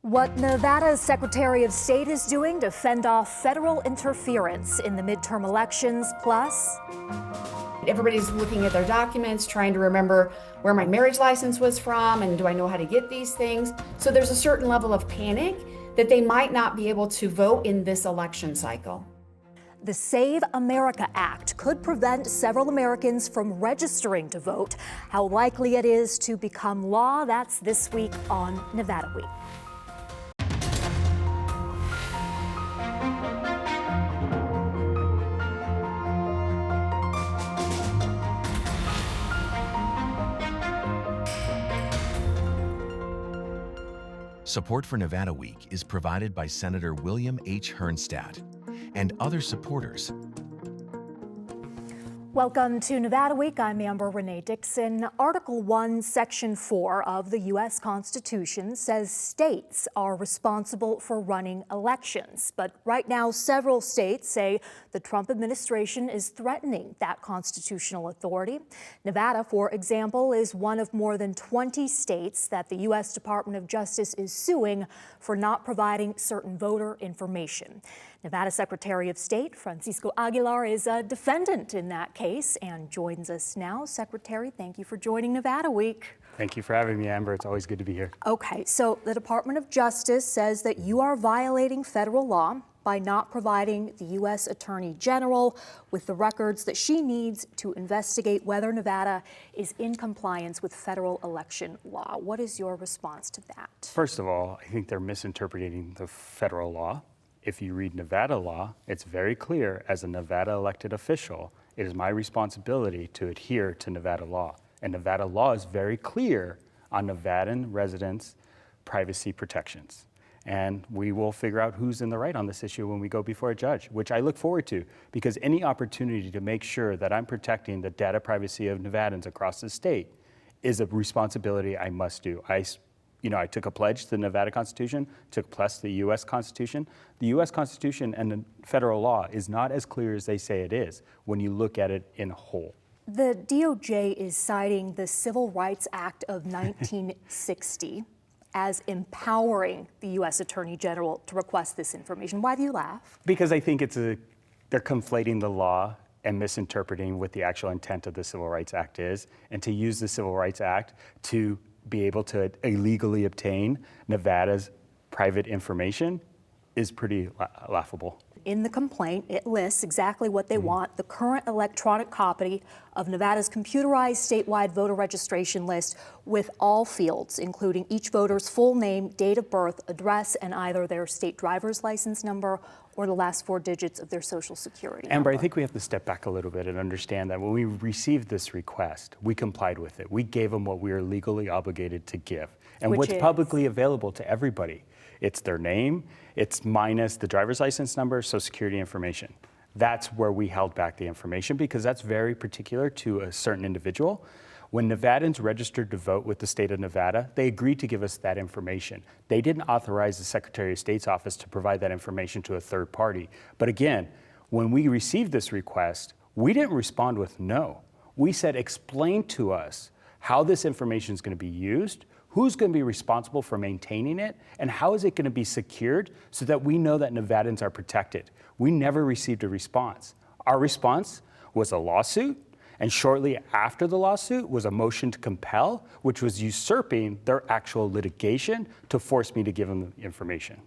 What Nevada's Secretary of State is doing to fend off federal interference in the midterm elections, plus everybody's looking at their documents, trying to remember where my marriage license was from and do I know how to get these things. So there's a certain level of panic that they might not be able to vote in this election cycle. the Save America Act could prevent several Americans from registering to vote. How likely it is to become law, that's this week on Nevada Week. Support for Nevada Week is provided by Senator William H. Herrnstadt and other supporters. Welcome to Nevada Week. I'm Amber Renee Dixon. Article 1, Section 4 of the U.S. Constitution says states are responsible for running elections. But right now, several states say the Trump administration is threatening that constitutional authority. Nevada, for example, is one of more than 20 states that the U.S. Department of Justice is suing for not providing certain voter information. Nevada Secretary of State Francisco Aguilar is a defendant in that case and joins us now. Secretary, thank you for joining Nevada Week. Thank you for having me, Amber. It's always good to be here. Okay, so the Department of Justice says that you are violating federal law by not providing the U.S. Attorney General with the records that she needs to investigate whether Nevada is in compliance with federal election law. What is your response to that? First of all, I think they're misinterpreting the federal law. If you read Nevada law, it's very clear as a Nevada elected official, it is my responsibility to adhere to Nevada law. And Nevada law is very clear on Nevadan residents' privacy protections. And we will figure out who's in the right on this issue when we go before a judge, which I look forward to, because any opportunity to make sure that I'm protecting the data privacy of Nevadans across the state is a responsibility I must do. I took a pledge to the Nevada Constitution, took plus the U.S. Constitution. The U.S. Constitution and the federal law is not as clear as they say it is when you look at it in whole. The DOJ is citing the Civil Rights Act of 1960 as empowering the U.S. Attorney General to request this information. Why do you laugh? Because I think they're conflating the law and misinterpreting what the actual intent of the Civil Rights Act is, and to use the Civil Rights Act to be able to illegally obtain Nevada's private information is pretty laughable. In the complaint, it lists exactly what they want: the current electronic copy of Nevada's computerized statewide voter registration list with all fields, including each voter's full name, date of birth, address, and either their state driver's license number or the last 4 digits of their social security number. Amber, I think we have to step back a little bit and understand that when we received this request, we complied with it. We gave them what we are legally obligated to give. And what's publicly available to everybody. It's their name, it's minus the driver's license number, social security information. That's where we held back the information because that's very particular to a certain individual. When Nevadans registered to vote with the state of Nevada, they agreed to give us that information. They didn't authorize the Secretary of State's office to provide that information to a third party. But again, when we received this request, we didn't respond with no. We said, explain to us how this information is going to be used, who's going to be responsible for maintaining it, and how is it going to be secured so that we know that Nevadans are protected. We never received a response. Our response was a lawsuit, and shortly after the lawsuit was a motion to compel, which was usurping their actual litigation to force me to give them the information.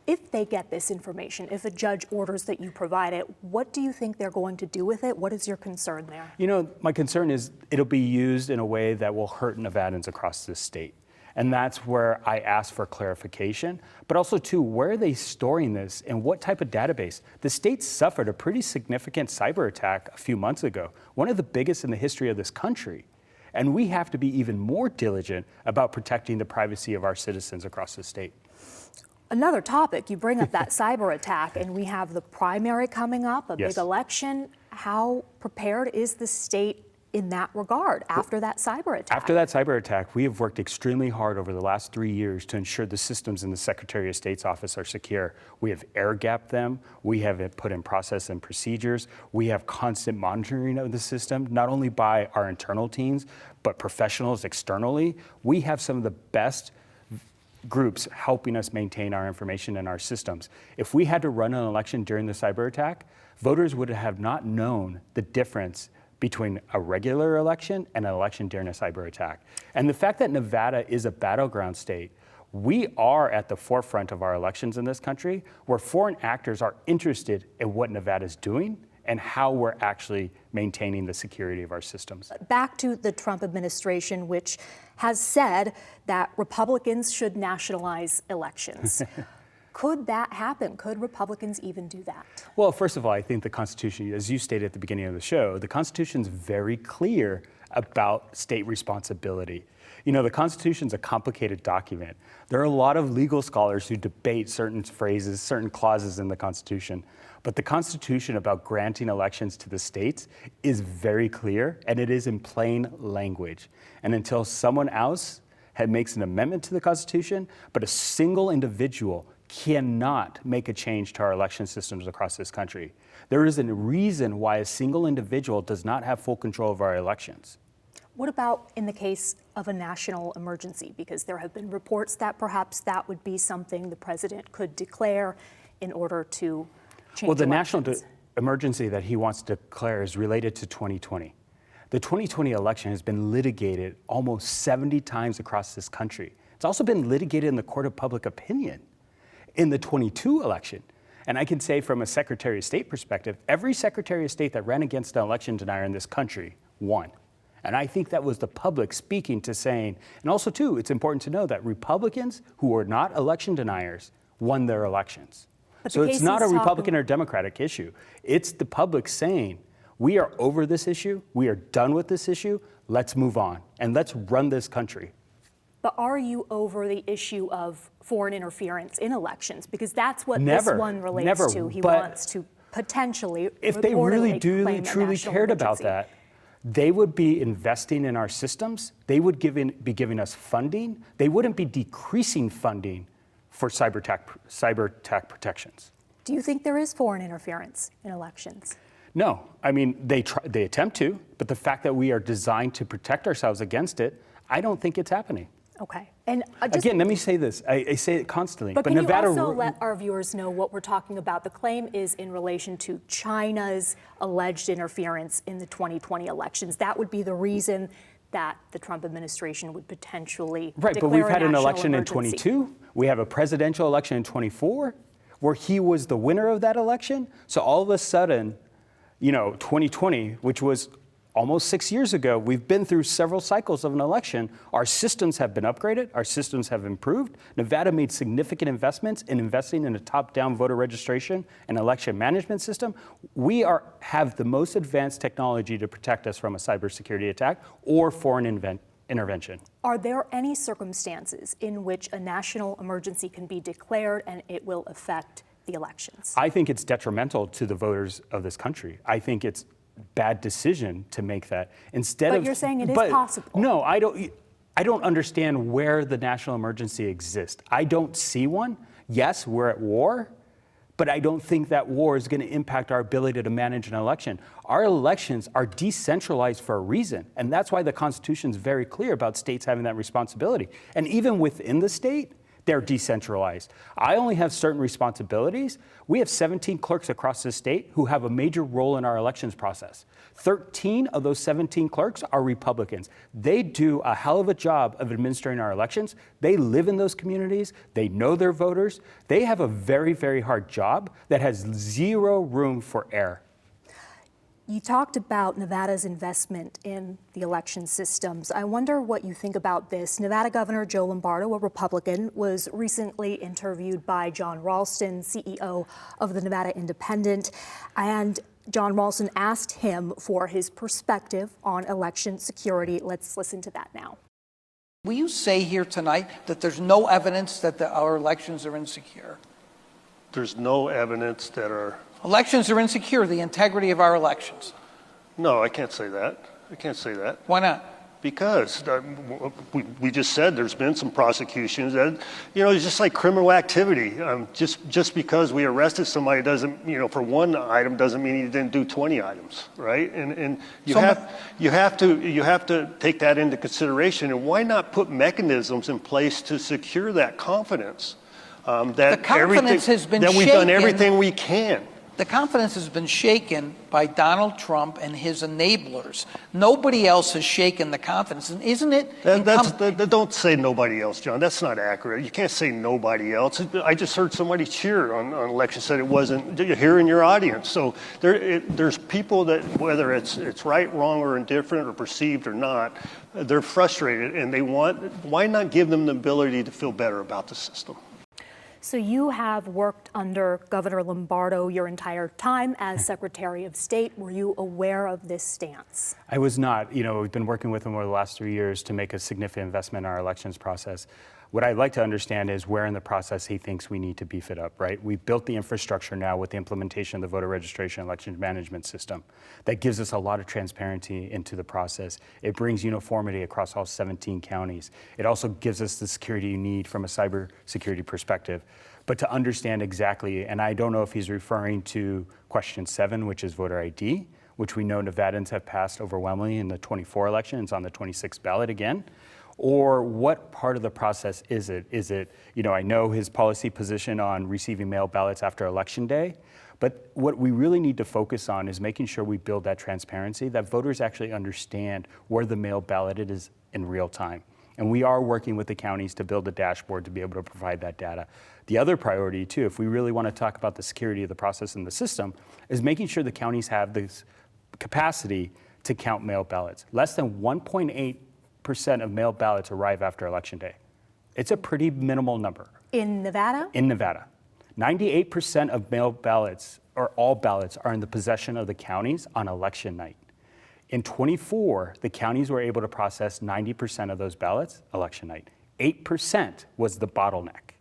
If they get this information, if a judge orders that you provide it, what do you think they're going to do with it? What is your concern there? My concern is it'll be used in a way that will hurt Nevadans across this state. And that's where I ask for clarification, but also too, where are they storing this and what type of database? The state suffered a pretty significant cyber attack a few months ago, one of the biggest in the history of this country. And we have to be even more diligent about protecting the privacy of our citizens across the state. Another topic, you bring up that cyber attack, and we have the primary coming up, a big election. How prepared is the state in that regard after that cyber attack? After that cyber attack, we have worked extremely hard over the last 3 years to ensure the systems in the Secretary of State's office are secure. We have air-gapped them. We have put in process and procedures. We have constant monitoring of the system, not only by our internal teams, but professionals externally. We have some of the best groups helping us maintain our information and our systems. If we had to run an election during the cyber attack, voters would have not known the difference between a regular election and an election during a cyber attack. And the fact that Nevada is a battleground state, we are at the forefront of our elections in this country, where foreign actors are interested in what Nevada's doing and how we're actually maintaining the security of our systems. Back to the Trump administration, which has said that Republicans should nationalize elections. Could that happen? Could Republicans even do that? Well, first of all, I think the Constitution, as you stated at the beginning of the show, the Constitution's very clear about state responsibility. You know, the Constitution's a complicated document. There are a lot of legal scholars who debate certain phrases, certain clauses in the Constitution. But the Constitution about granting elections to the states is very clear, and it is in plain language. And until someone else makes an amendment to the Constitution, but a single individual cannot make a change to our election systems across this country. There is a reason why a single individual does not have full control of our elections. What about in the case of a national emergency? Because there have been reports that perhaps that would be something the president could declare in order to change Well, the elections. national emergency that he wants to declare is related to 2020. The 2020 election has been litigated almost 70 times across this country. It's also been litigated in the court of public opinion in the 22 election. And I can say from a Secretary of State perspective, every Secretary of State that ran against an election denier in this country won. And I think that was the public speaking to saying, and also too, it's important to know that Republicans who are not election deniers won their elections. So it's not a Republican or Democratic issue. It's the public saying, we are over this issue, we are done with this issue, let's move on, and let's run this country. But are you over the issue of foreign interference in elections? Because that's what this one relates to. He wants to potentially, if they really truly cared about that, they would be investing in our systems. They would be giving us funding. They wouldn't be decreasing funding for cyber attack protections. Do you think there is foreign interference in elections? No, I mean, they attempt to, but the fact that we are designed to protect ourselves against it, I don't think it's happening. Okay. And again, let me say this. I say it constantly. But can Nevada, you also let our viewers know what we're talking about? The claim is in relation to China's alleged interference in the 2020 elections. That would be the reason that the Trump administration would potentially Right, but we've had an election in 22. We have a presidential election in 24 where he was the winner of that election. So all of a sudden, 2020, which was almost 6 years ago, we've been through several cycles of an election. Our systems have been upgraded. Our systems have improved. Nevada made significant investments in investing in a top-down voter registration and election management system. We have the most advanced technology to protect us from a cybersecurity attack or foreign intervention. Are there any circumstances in which a national emergency can be declared and it will affect the elections? I think it's detrimental to the voters of this country. I think it's bad decision to make that. But you're saying it is possible. No, I don't understand where the national emergency exists. I don't see one. Yes, we're at war, but I don't think that war is going to impact our ability to manage an election. Our elections are decentralized for a reason, and that's why the Constitution is very clear about states having that responsibility. And even within the state, they're decentralized. I only have certain responsibilities. We have 17 clerks across the state who have a major role in our elections process. 13 of those 17 clerks are Republicans. They do a hell of a job of administering our elections. They live in those communities. They know their voters. They have a very, very hard job that has zero room for error. You talked about Nevada's investment in the election systems. I wonder what you think about this. Nevada Governor Joe Lombardo, a Republican, was recently interviewed by John Ralston, CEO of the Nevada Independent, and John Ralston asked him for his perspective on election security. Let's listen to that now. Will you say here tonight that there's no evidence that our elections are insecure? There's no evidence that our elections are insecure, the integrity of our elections. No, I can't say that. I can't say that. Why not? Because we just said there's been some prosecutions that, it's just like criminal activity. Just because we arrested somebody doesn't, for one item doesn't mean he didn't do 20 items, right? And you have to take that into consideration. And why not put mechanisms in place to secure that confidence? That the confidence has been that we've shaken. done everything we can. The confidence has been shaken by Donald Trump and his enablers. Nobody else has shaken the confidence, and isn't it? Don't say nobody else, John. That's not accurate. You can't say nobody else. I just heard somebody cheer on election, said it wasn't here in your audience. So there's people that, whether it's right, wrong, or indifferent, or perceived or not, they're frustrated, and why not give them the ability to feel better about the system? So you have worked under Governor Lombardo your entire time as Secretary of State. Were you aware of this stance? I was not. We've been working with him over the last 3 years to make a significant investment in our elections process. What I'd like to understand is where in the process he thinks we need to beef it up, right? We've built the infrastructure now with the implementation of the voter registration election management system. That gives us a lot of transparency into the process. It brings uniformity across all 17 counties. It also gives us the security you need from a cybersecurity perspective. But to understand exactly, and I don't know if he's referring to question 7, which is voter ID, which we know Nevadans have passed overwhelmingly in the 24 election. It's on the 26th ballot again. Or what part of the process is it? Is it, I know his policy position on receiving mail ballots after Election Day, but what we really need to focus on is making sure we build that transparency, that voters actually understand where the mail ballot is in real time. And we are working with the counties to build a dashboard to be able to provide that data. The other priority too, if we really want to talk about the security of the process and the system, is making sure the counties have this capacity to count mail ballots. Less than 1.8% of mail ballots arrive after Election Day. It's a pretty minimal number. In Nevada? In Nevada. 98% of mail ballots, or all ballots, are in the possession of the counties on election night. In 24, the counties were able to process 90% of those ballots election night. 8% was the bottleneck.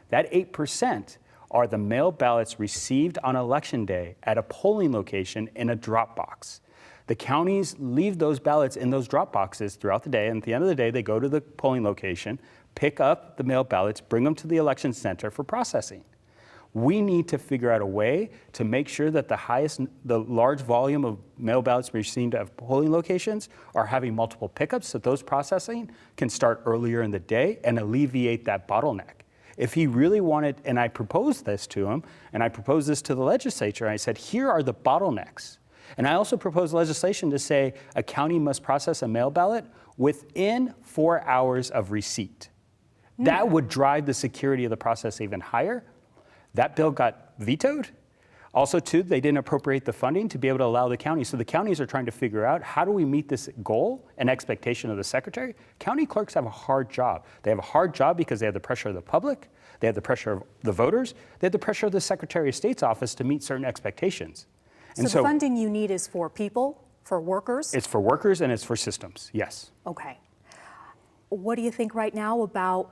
That 8% are the mail ballots received on Election Day at a polling location in a drop box. The counties leave those ballots in those drop boxes throughout the day, and at the end of the day, they go to the polling location, pick up the mail ballots, bring them to the election center for processing. We need to figure out a way to make sure that the large volume of mail ballots received at polling locations are having multiple pickups, so those processing can start earlier in the day and alleviate that bottleneck. If he really wanted, and I proposed this to him, and I proposed this to the legislature, I said, here are the bottlenecks. And I also proposed legislation to say a county must process a mail ballot within 4 hours of receipt. That would drive the security of the process even higher. That bill got vetoed. Also, too, they didn't appropriate the funding to be able to allow the counties. So the counties are trying to figure out, how do we meet this goal and expectation of the secretary? County clerks have a hard job. They have a hard job because they have the pressure of the public, they have the pressure of the voters, they have the pressure of the Secretary of State's office to meet certain expectations. So the funding you need is for people, for workers? It's for workers and it's for systems, yes. Okay. What do you think right now about,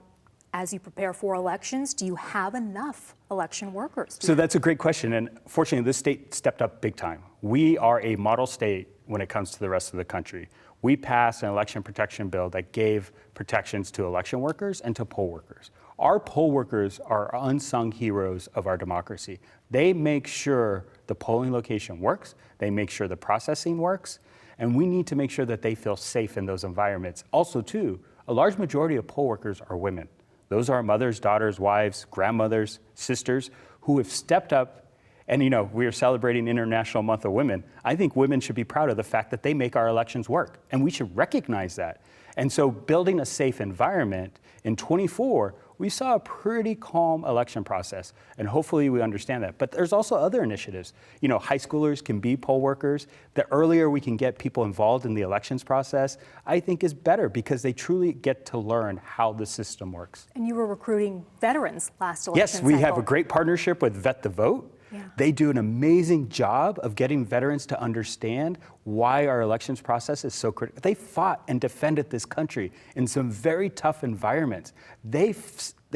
as you prepare for elections, do you have enough election workers? So that's a great question, and fortunately this state stepped up big time. We are a model state when it comes to the rest of the country. We passed an election protection bill that gave protections to election workers and to poll workers. Our poll workers are unsung heroes of our democracy. They make sure the polling location works, they make sure the processing works, and we need to make sure that they feel safe in those environments. Also, too, a large majority of poll workers are women. Those are mothers, daughters, wives, grandmothers, sisters who have stepped up. And we are celebrating International Month of Women. I think women should be proud of the fact that they make our elections work, and we should recognize that. And so building a safe environment, in 24, we saw a pretty calm election process, and hopefully we understand that. But there's also other initiatives. High schoolers can be poll workers. The earlier we can get people involved in the elections process, I think is better because they truly get to learn how the system works. And you were recruiting veterans last election Yes, we cycle. have a great partnership with Vet the Vote. Yeah. They do an amazing job of getting veterans to understand why our elections process is so critical. They fought and defended this country in some very tough environments. They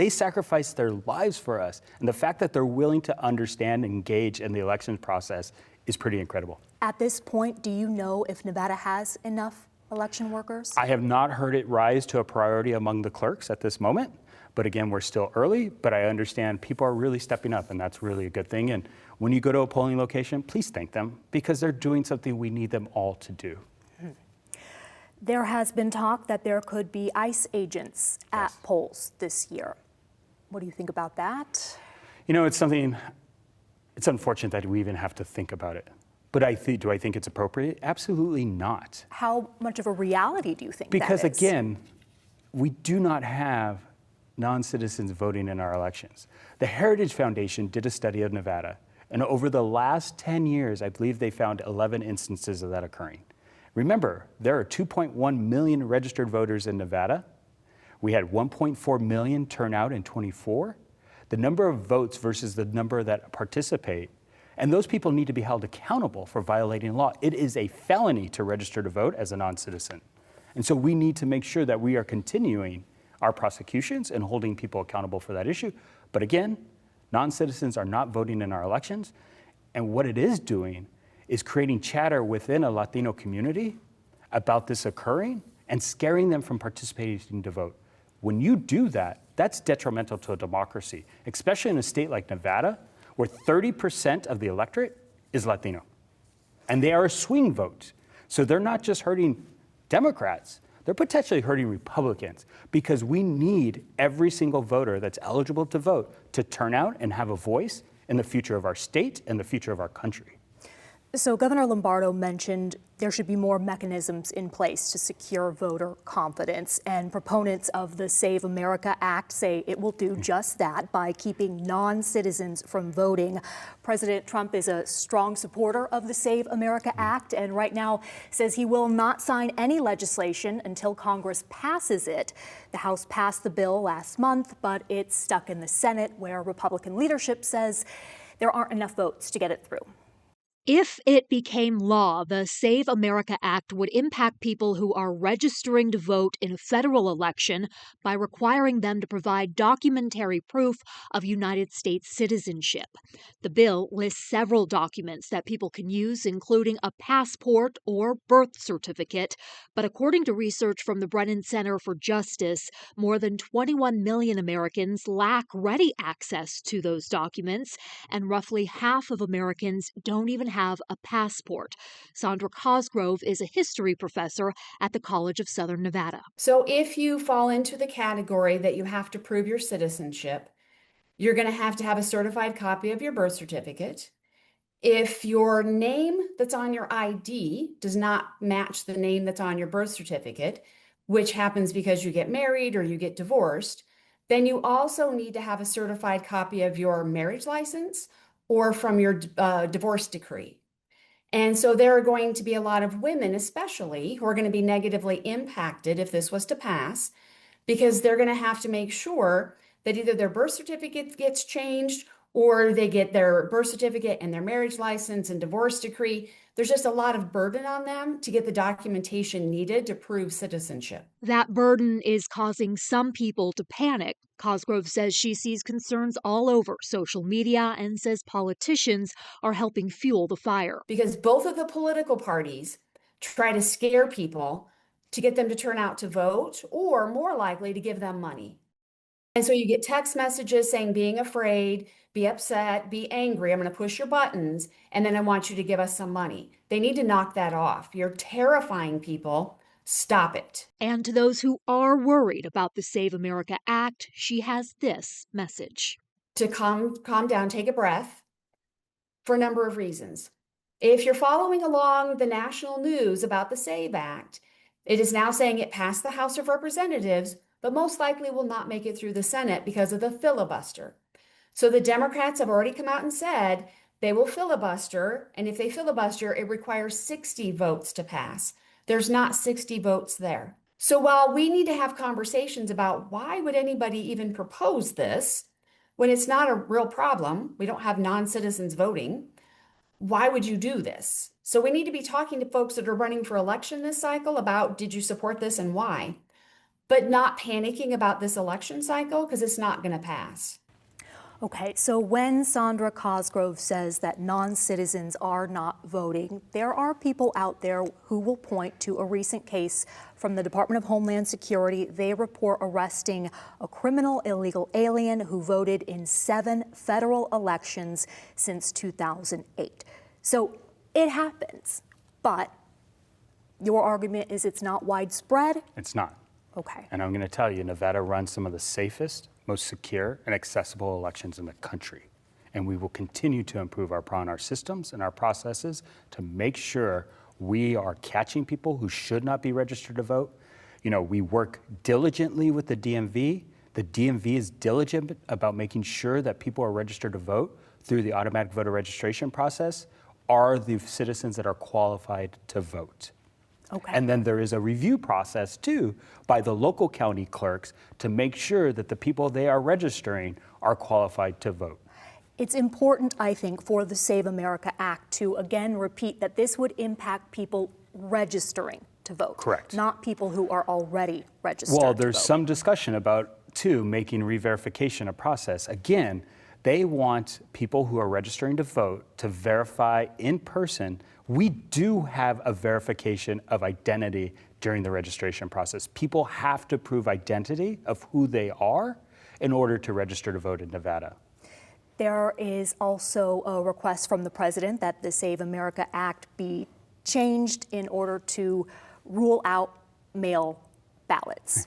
sacrificed their lives for us. And the fact that they're willing to understand and engage in the elections process is pretty incredible. At this point, do you know if Nevada has enough election workers? I have not heard it rise to a priority among the clerks at this moment. But again, we're still early, but I understand people are really stepping up, and that's really a good thing. And when you go to a polling location, please thank them, because they're doing something we need them all to do. There has been talk that there could be ICE agents at polls this year. What do you think about that? You know, it's unfortunate that we even have to think about it. But do I think it's appropriate? Absolutely not. How much of a reality do you think Because that is? again, we do not have non-citizens voting in our elections. The Heritage Foundation did a study of Nevada, and over the last 10 years, I believe they found 11 instances of that occurring. Remember, there are 2.1 million registered voters in Nevada. We had 1.4 million turnout in '24. The number of votes versus the number that participate, and those people need to be held accountable for violating law. It is a felony to register to vote as a non-citizen. And so we need to make sure that we are continuing our prosecutions and holding people accountable for that issue. But again, non-citizens are not voting in our elections. And what it is doing is creating chatter within a Latino community about this occurring and scaring them from participating to vote. When you do that, that's detrimental to a democracy, especially in a state like Nevada, where 30% of the electorate is Latino. And they are a swing vote. So they're not just hurting Democrats, they're potentially hurting Republicans, because we need every single voter that's eligible to vote to turn out and have a voice in the future of our state and the future of our country. So Governor Lombardo mentioned there should be more mechanisms in place to secure voter confidence, and proponents of the Save America Act say it will do just that by keeping non-citizens from voting. President Trump is a strong supporter of the Save America Act, and right now says he will not sign any legislation until Congress passes it. The House passed the bill last month, but it's stuck in the Senate, where Republican leadership says there aren't enough votes to get it through. If it became law, the Save America Act would impact people who are registering to vote in a federal election by requiring them to provide documentary proof of United States citizenship. The bill lists several documents that people can use, including a passport or birth certificate. But according to research from the Brennan Center for Justice, more than 21 million Americans lack ready access to those documents, and roughly half of Americans don't even have a passport. Sandra Cosgrove is a history professor at the College of Southern Nevada. So if you fall into the category that you have to prove your citizenship, you're going to have a certified copy of your birth certificate. If your name that's on your ID does not match the name that's on your birth certificate, which happens because you get married or you get divorced, then you also need to have a certified copy of your marriage license or from your divorce decree. And so there are going to be a lot of women, especially, who are going to be negatively impacted if this was to pass, because they're going to have to make sure that either their birth certificate gets changed or they get their birth certificate and their marriage license and divorce decree. There's just a lot of burden on them to get the documentation needed to prove citizenship. That burden is causing some people to panic. Cosgrove says she sees concerns all over social media and says politicians are helping fuel the fire. Because both of the political parties try to scare people to get them to turn out to vote, or more likely to give them money. And so you get text messages saying, being afraid, be upset, be angry, I'm going to push your buttons, and then I want you to give us some money. They need to knock that off. You're terrifying people. Stop it. And to those who are worried about the Save America Act, she has this message. To calm down, take a breath, for a number of reasons. If you're following along the national news about the SAVE Act, it is now saying it passed the House of Representatives, but most likely will not make it through the Senate because of the filibuster. So the Democrats have already come out and said they will filibuster, and if they filibuster, it requires 60 votes to pass. There's not 60 votes there. So while we need to have conversations about why would anybody even propose this when it's not a real problem, we don't have non-citizens voting, why would you do this? So we need to be talking to folks that are running for election this cycle about, did you support this and why? But not panicking about this election cycle, because it's not going to pass. Okay, so when Sandra Cosgrove says that non-citizens are not voting, there are people out there who will point to a recent case from the Department of Homeland Security. They report arresting a criminal illegal alien who voted in 7 federal elections since 2008. So it happens, but your argument is it's not widespread? It's not. Okay. And I'm going to tell you, Nevada runs some of the safest, most secure and accessible elections in the country. And we will continue to improve upon our systems and our processes to make sure we are catching people who should not be registered to vote. You know, we work diligently with the DMV. The DMV is diligent about making sure that people are registered to vote through the automatic voter registration process are the citizens that are qualified to vote. Okay. And then there is a review process too by the local county clerks to make sure that the people they are registering are qualified to vote. It's important, I think, for the Save America Act to again repeat that this would impact people registering to vote. Correct. Not people who are already registered Well, to there's vote. some discussion about too making re-verification a process. Again, they want people who are registering to vote to verify in person. We do have a verification of identity during the registration process. People have to prove identity of who they are in order to register to vote in Nevada. There is also a request from the president that the Save America Act be changed in order to rule out mail ballots.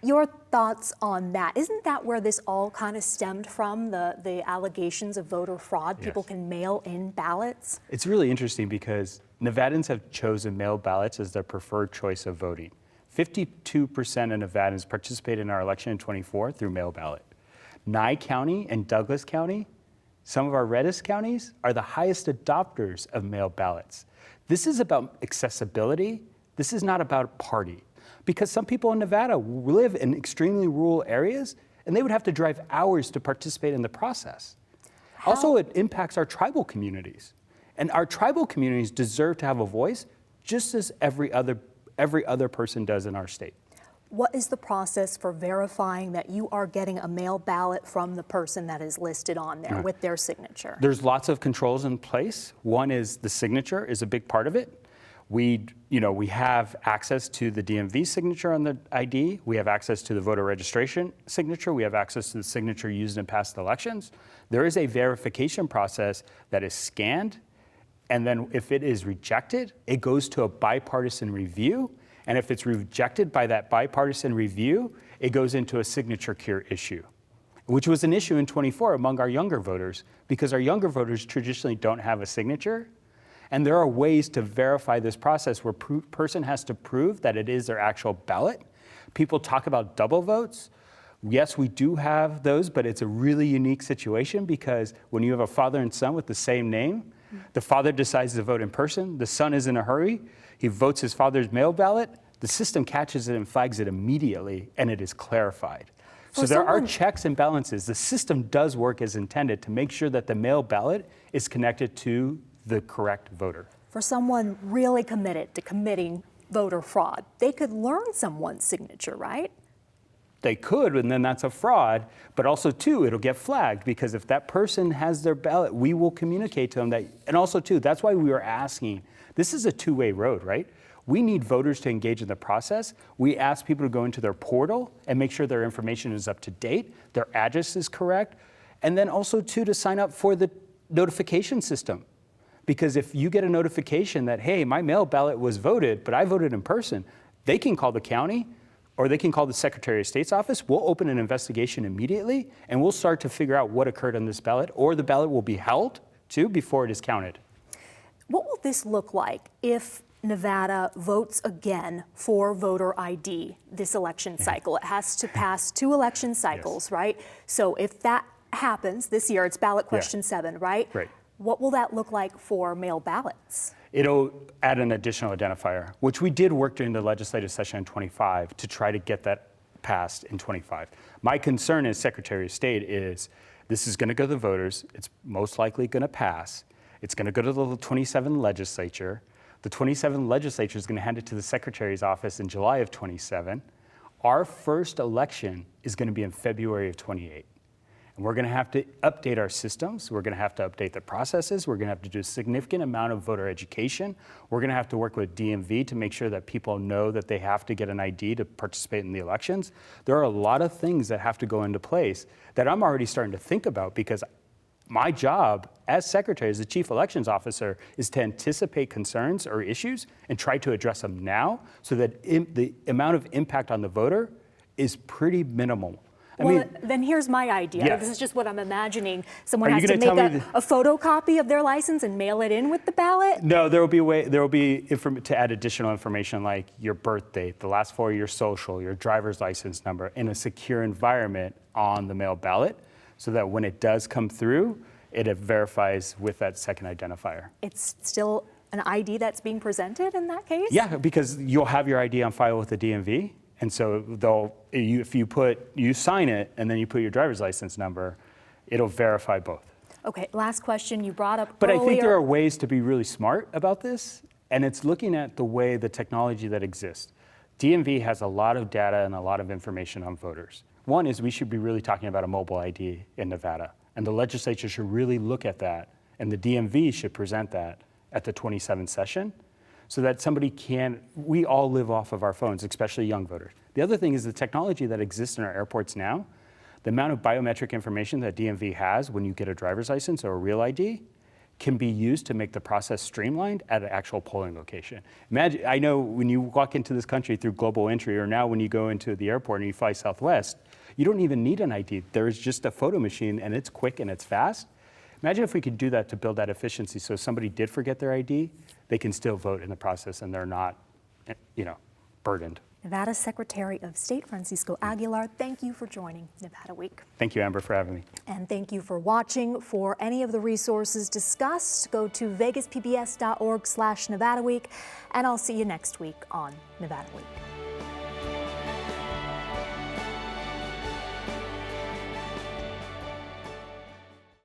Your thoughts on that? Isn't that where this all kind of stemmed from, the allegations of voter fraud? People Yes. can mail in ballots? It's really interesting because Nevadans have chosen mail ballots as their preferred choice of voting. 52% of Nevadans participated in our election in '24 through mail ballot. Nye County and Douglas County, some of our reddest counties, are the highest adopters of mail ballots. This is about accessibility. This is not about a party. Because some people in Nevada live in extremely rural areas, and they would have to drive hours to participate in the process. Also, it impacts our tribal communities. And our tribal communities deserve to have a voice just as every other person does in our state. What is the process for verifying that you are getting a mail ballot from the person that is listed on there with their signature? There's lots of controls in place. One is the signature is a big part of it. We have access to the DMV signature on the ID. We have access to the voter registration signature. We have access to the signature used in past elections. There is a verification process that is scanned, and then if it is rejected, it goes to a bipartisan review. And if it's rejected by that bipartisan review, it goes into a signature cure issue, which was an issue in '24 among our younger voters, because our younger voters traditionally don't have a signature. And there are ways to verify this process where person has to prove that it is their actual ballot. People talk about double votes. Yes, we do have those, but it's a really unique situation because when you have a father and son with the same name, the father decides to vote in person, the son is in a hurry, he votes his father's mail ballot, the system catches it and flags it immediately, and it is clarified. So there are checks and balances. The system does work as intended to make sure that the mail ballot is connected to the correct voter. For someone really committed to committing voter fraud, they could learn someone's signature, right? They could, and then that's a fraud, but also too, it'll get flagged because if that person has their ballot, we will communicate to them that, and also too, that's why we were asking, this is a two-way road, right? We need voters to engage in the process. We ask people to go into their portal and make sure their information is up to date, their address is correct, and then also too, to sign up for the notification system. Because if you get a notification that, hey, my mail ballot was voted, but I voted in person, they can call the county or they can call the Secretary of State's office. We'll open an investigation immediately and we'll start to figure out what occurred on this ballot, or the ballot will be held too before it is counted. What will this look like if Nevada votes again for voter ID this election cycle? It has to pass 2 election cycles, right? So if that happens this year, it's ballot question 7, right? Right. What will that look like for mail ballots? It'll add an additional identifier, which we did work during the legislative session in '25 to try to get that passed in '25. My concern as Secretary of State is this is going to go to the voters. It's most likely going to pass. It's going to go to the 27 legislature. The 27 legislature is going to hand it to the Secretary's office in July of '27. Our first election is going to be in February of '28. And we're going to have to update our systems. We're going to have to update the processes. We're going to have to do a significant amount of voter education. We're going to have to work with DMV to make sure that people know that they have to get an ID to participate in the elections. There are a lot of things that have to go into place that I'm already starting to think about, because my job as secretary, as the chief elections officer, is to anticipate concerns or issues and try to address them now so that the amount of impact on the voter is pretty minimal. Then here's my idea. Yes. This is just what I'm imagining. Someone Are has you to gonna make tell me a photocopy of their license and mail it in with the ballot? No, there will be to add additional information like your birth date, the last 4 of your social, your driver's license number, in a secure environment on the mail ballot, so that when it does come through, it verifies with that second identifier. It's still an ID that's being presented in that case? Yeah, because you'll have your ID on file with the DMV. And so if you sign it and then you put your driver's license number, it'll verify both. Okay, last question you brought up But earlier. I think there are ways to be really smart about this, and it's looking at the way the technology that exists. DMV has a lot of data and a lot of information on voters. One is we should be really talking about a mobile ID in Nevada, and the legislature should really look at that, and the DMV should present that at the 27th session, so that we all live off of our phones, especially young voters. The other thing is the technology that exists in our airports now, the amount of biometric information that DMV has when you get a driver's license or a real ID can be used to make the process streamlined at an actual polling location. Imagine, I know when you walk into this country through global entry, or now when you go into the airport and you fly Southwest, you don't even need an ID. There's just a photo machine, and it's quick and it's fast. Imagine if we could do that to build that efficiency, so if somebody did forget their ID, they can still vote in the process and they're not, burdened. Nevada Secretary of State Francisco Aguilar, thank you for joining Nevada Week. Thank you, Amber, for having me. And thank you for watching. For any of the resources discussed, go to vegaspbs.org/Nevada Week, and I'll see you next week on Nevada Week.